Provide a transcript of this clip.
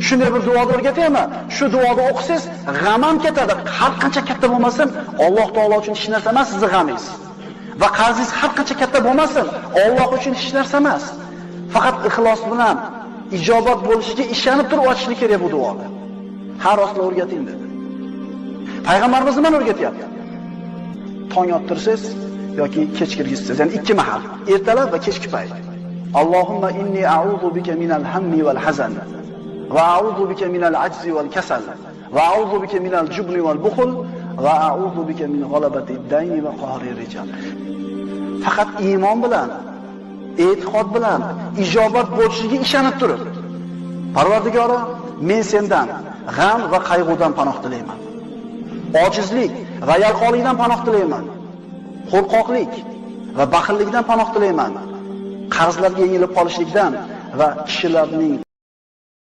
Shunday bir duoni o'rgataymi? Shu duoni o'qisangiz, g'am ham ketadi. Har qancha katta bo'lmasin, Alloh taolo uchun hech narsa emas sizning g'amingiz. Va qarzingiz har qancha katta bo'lmasin, Alloh uchun hech narsa emas. Faqat ixlos bilan ijobat bo'lishiga ishonib turib ochishni kerak bu duoni. Har rostla o'rgating dedi. Payg'ambarimiz nima o'rgatyapti? Tong ottirsiz yoki kech kirgizsiz, ya'ni ikki mahal, ertalab va kechki payt. Allohumma inni a'udhu bika minal hammi wal hazan va a'udhu bika minal ajzi wal kasal va a'udhu bika minal jubni wal bukhl va a'udhu bika min ghalabati ad-dayni va qahri rijal. Faqat iymon bilan, e'tiqod bilan ijobat bo'lishiga ishonib turib, Parvardigoro, men sendan g'am va qayg'udan panoh tilayman. Ojizlik va yalqonlikdan panoh tilayman. Qo'rqoqlik va baxillikdan panoh tilayman. Qarzlarga yengilib qolishlikdan va kishilarning